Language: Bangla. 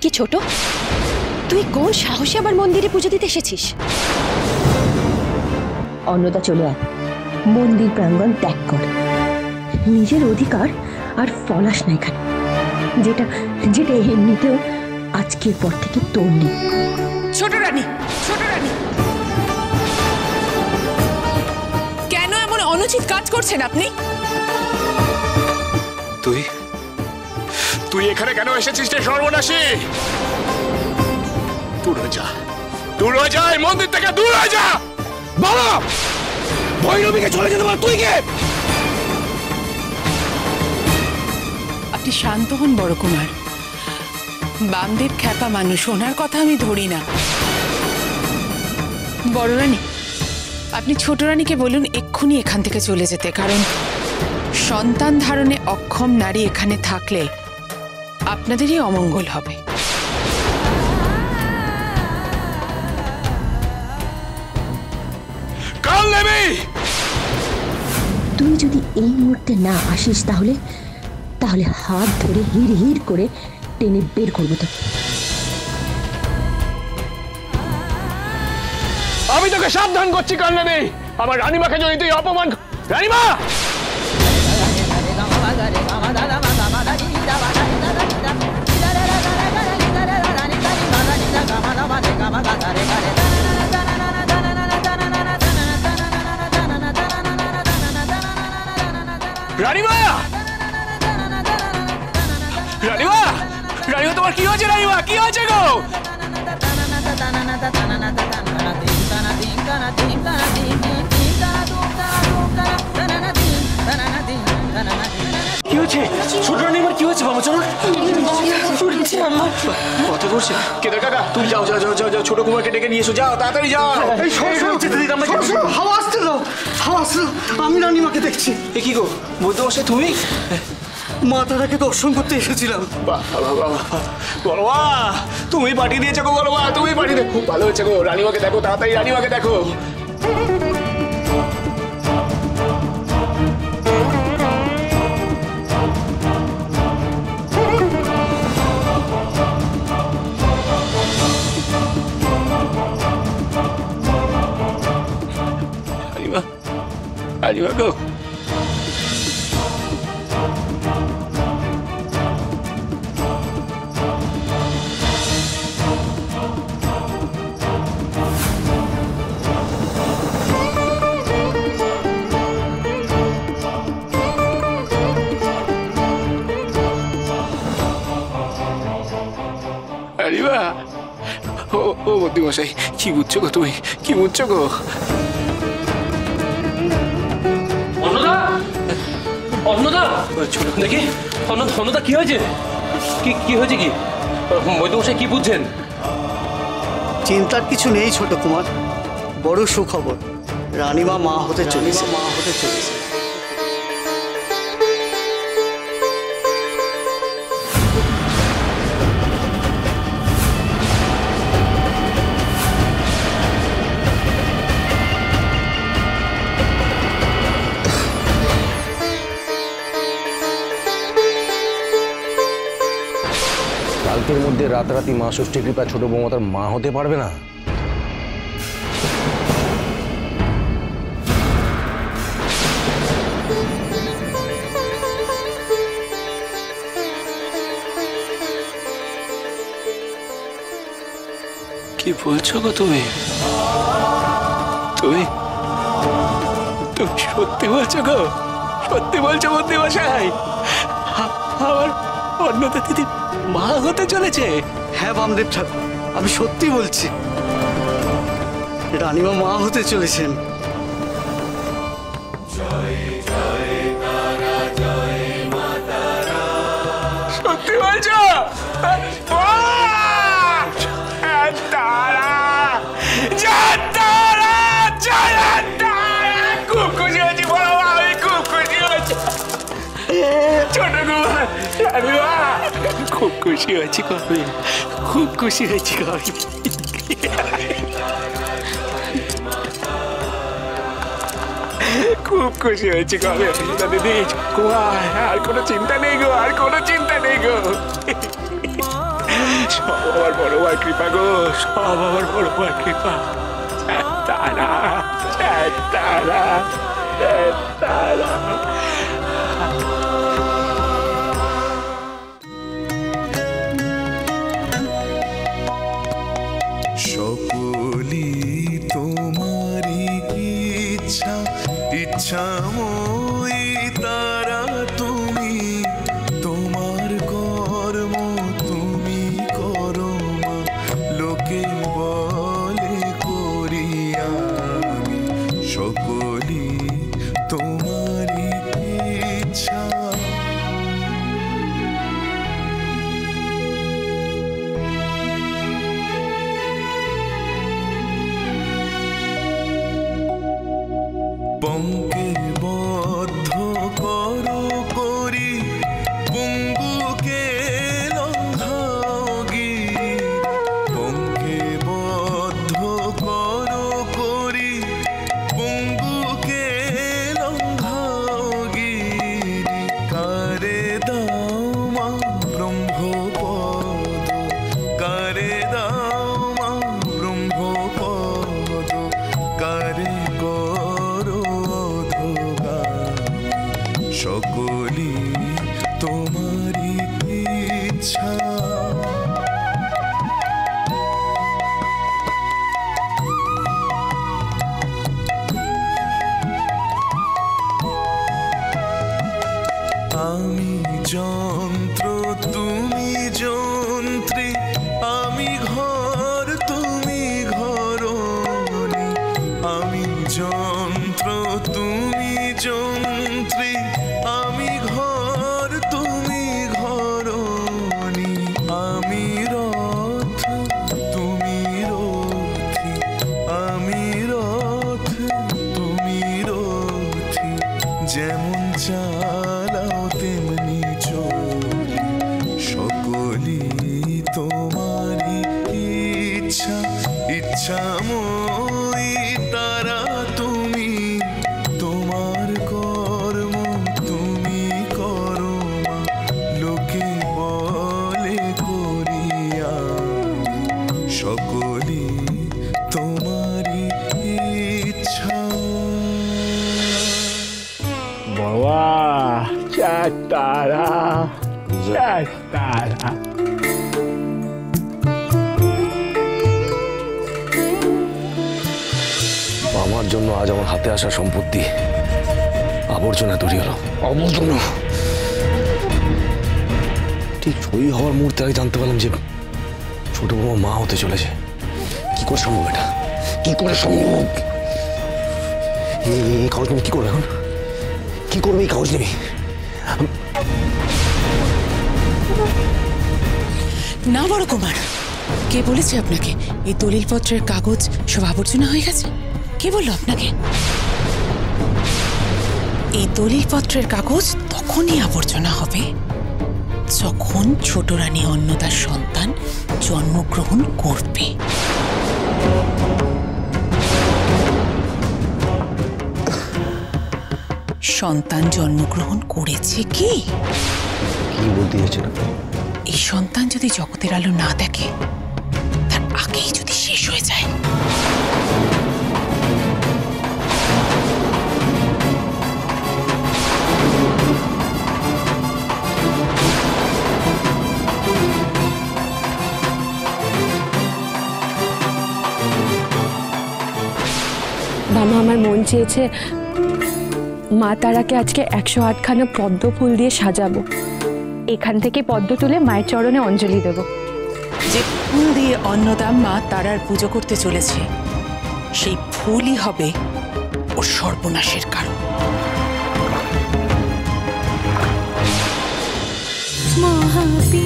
কি ছোট, তুই কোন সাহসে আবার মন্দিরে পুজো দিতে এসেছিস? অন্নদা চলে আয়, মন্দির প্রাঙ্গণ ত্যাগ কর। নিজের অধিকার আর ফলাস না এখানে, যেটা যেটা এমনিতেও আজকের পর থেকে তোর নেই। ছোট রানী, ছোট রানী, কেন এমন অনুচিত কাজ করছেন আপনি? তুই তুই এখানে কেন এসেছিস রে সর্বনাশী? দূর হয়ে যা, দূর হয়ে যা, এই মন্দির থেকে দূর হয়ে যা। বাবা, ভৈরবীকে চলে যেতে বল। তুই কে? আপনি শান্ত হন বড় কুমার। বামদেব খ্যাপা মানুষ, ওনার কথা আমি ধরি না। বড় রানী, আপনি ছোট রানীকে বলুন এক্ষুনি এখান থেকে চলে যেতে, কারণ সন্তান ধারণে অক্ষম নারী এখানে থাকলে আপনাদেরই অমঙ্গল হবে। তুই যদি এই মুহূর্তে না আসিস তাহলে তাহলে হাত ধরে হিড় হিড় করে টেনে বের করবো তো। আমি তোকে সাবধান করছি কান্নানি, আমার রানীমাকে যদি তুই অপমান। রানীমা, রানীমা, রানীমা, রানীমা, তোমার কি হয়েছে? রানীমা, কি হয়েছে গো? কি হয়েছে ছোট রানীমার? কি হয়েছে বাবা? চলো। কথা করছে কেদার কাকা, তুমি যাও যাও যাও যাও যাও, ছোট কুমারকে ডেকে নিয়ে এসো, যাও তাড়াতাড়ি যাও। হাওয়া আসতে দাও, হাওয়া আসতে দাও, আমি রানীমাকে দেখছি। এ কি গো বলতে বসে তুমি? মা তারাকে দর্শন করতে এসেছিলাম। বড়মা, তুমি পাঠিয়ে দিয়েছো গো বড়মা, তুমি পাঠিয়ে দিয়ে খুব ভালো হয়েছে গো। রানীমাকে দেখো তাড়াতাড়ি, রানীমাকে দেখো। রানীমা, রানীমা গো। রানীমা, ও ও বদ্যিমশাই, কি বুঝছো গো তুমি? কি বুঝছো গো? অন্নদা, অন্নদা, দেখি অন্নদা, কি হয়েছে? কি হয়েছে? কি বৈদ্যমশাই কি বুঝছেন? চিন্তার কিছু নেই ছোট কুমার, বড় সুখবর, রানীমা মা হতে চলেছে। কালকের মধ্যে রাতারাতি মা ষষ্ঠী কৃপা ছোট বৌমা তার মা হতে পারবে না। কি বলছো গো তুমি? তুমি তুমি সত্যি বলছো গো? সত্যি বলছো বদ্যিমশাই? আমার অন্নদা দিদি মা হতে চলেছে? হ্যাঁ বামদেব ঠাকুর, আমি সত্যি বলছি, রানীমা মা হতে চলেছেন। সত্যি বলছো? খুব খুশি হয়েছি বড় মা, আমি খুব খুশি হয়েছি। ছোট কুমার, খুব খুশি হয়েছি কবে, খুব খুশি হয়েছি কবে। খুব খুশি হয়েছি কবে দিদি। কুমার, আর কোনো চিন্তা নেই গো, আর কোনো চিন্তা নেই গো। সব আমার বড় মার কৃপা গো, সব আমার বড় মার কৃপা। তারা তারা তারা সকলি তোমারি ইচ্ছা, ইচ্ছাময়ী তারা তুমি, তোমার কর্ম তুমি করো মা, লোকে বলে করি আমি, সকলি তোমারি ইচ্ছা। পঙ্কে বদ্ধ করো করি, পঙ্গুকে লঙ্ঘাগি, পঙ্কে বদ্ধ করো করি, পঙ্গুকে লঙ্ঘাগি, কারে দাও মা ব্রহ্মপদ, কারে দাও মা ব্রহ্মপদ, কারে সকলি তোমারি ইচ্ছা। আমি যন্ত্র তুমি যন্ত্রী, আমি ঘর তুমি ঘরণী, আমি যন্ত্র তুমি যন্ত্রী, আমি ঘর তুমি ঘরণী, আমি রথ তুমি রথী, আমি রথ তুমি রথী, যেমন চালাও তেমনি চলি, সকলি তোমারি ইচ্ছা, ইচ্ছাময়ী তারা তুমি, তোমার কর্ম তুমি করো মা, লোকে বলে করি আমি, সকলি তোমারি ইচ্ছা। বাবা তারা তারা আমার জন্য আজ আমার হাতে আসা সম্পত্তি আবর্জনা তৈরি হলো। আবর্জনা ঠিক সই হওয়ার মুহূর্তে আগে জানতে পারলাম যে ছোট বৌমা মা হতে চলেছে। কি করে সম্ভব এটা? কি করে সম্ভব? এই কাগজ নিবি কি করবে এখন? কি করবে এই কাগজ নিবি? না বড় কুমার, কে বলেছে আপনাকে এই দলিলপত্রের কাগজ সব আবর্জনা হয়ে গেছে? কে বললো আপনাকে? এই দলিলপত্রের কাগজ তখনই আবর্জনা হবে যখন ছোট রানী অন্নদার সন্তান জন্মগ্রহণ করবে। সন্তান জন্মগ্রহণ করেছে কি? কি বলতে চাইছেন? এই সন্তান যদি জগতের আলো না দেখে, তার আগেই যদি শেষ হয়ে যায়, মামা আমার মন চেয়েছে মা তারাকে আজকে 108খানা পদ্ম ফুল দিয়ে সাজাবো, এখান থেকে পদ্ম তুলে মায়ের চরণে অঞ্জলি দেব। যে ফুল দিয়ে অন্নদা মা তারার পুজো করতে চলেছে, সেই ফুলই হবে ওর সর্বনাশের কারণ। মহাবীর